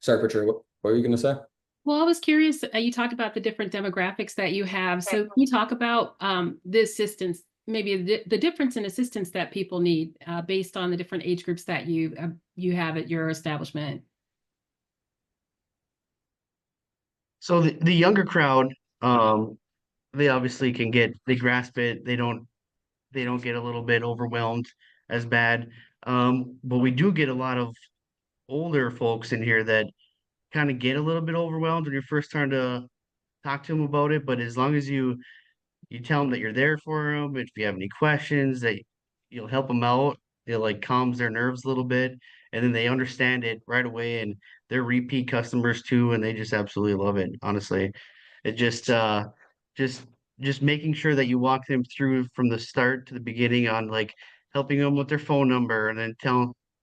Sorry, Patricia, what were you going to say? Well, I was curious, you talked about the different demographics that you have. So can you talk about the assistance, maybe the difference in assistance that people need based on the different age groups that you have at your establishment? So the younger crowd, they obviously they grasp it. They don't get a little bit overwhelmed as bad. But we do get a lot of older folks in here that kind of get a little bit overwhelmed when you're first trying to talk to them about it. But as long as you tell them that you're there for them, if you have any questions, that you'll help them out. It like calms their nerves a little bit, and then they understand it right away, and they're repeat customers too, and they just absolutely love it. Honestly, it just just making sure that you walk them through from the start to the beginning on like helping them with their phone number, and then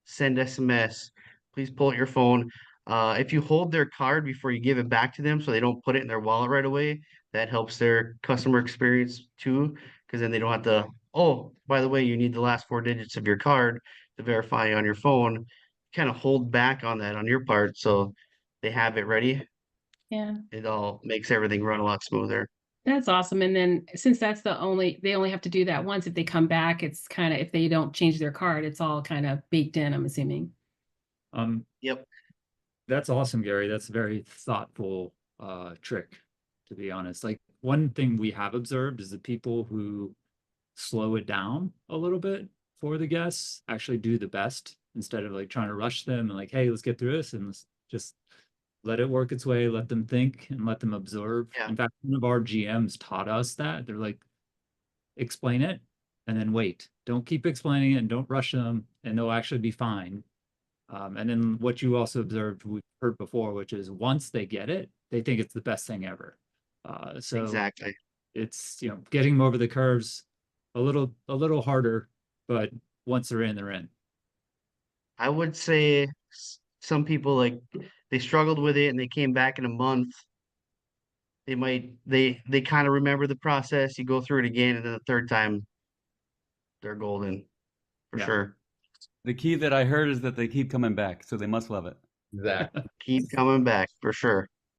send SMS. Please pull out your phone. If you hold their card before you give it back to them, so they don't put it in their wallet right away, that helps their customer experience too, because then they don't have to, oh, by the way, you need the last four digits of your card to verify on your phone. Kind of hold back on that on your part so they have it ready. Yeah. It all makes everything run a lot smoother. That's awesome. And then since that's they only have to do that once, if they come back, it's kind of, if they don't change their card, it's all kind of baked in, I'm assuming. Um, Yep. that's awesome, Gary. That's a very thoughtful trick, to be honest. Like one thing we have observed is the people who slow it down a little bit for the guests actually do the best instead of like trying to rush them and like, hey, let's get through this and let's just let it work its way, let them think and let them observe. Yeah. In fact, one of our GMs taught us that. They're like, explain it and then wait. Don't keep explaining it and don't rush them, and they'll actually be fine. And then what you also observed, we've heard before, which is once they get it, they think it's the best thing ever. So Exactly. it's, getting them over the curves a little harder, but once they're in, they're in. I would say some people like they struggled with it and they came back in a month. They kind of remember the process. You go through it again, and then the third time they're golden for Yeah. sure. The key that I heard is that they keep coming back, so they must love it. Exactly. Keep coming back for sure.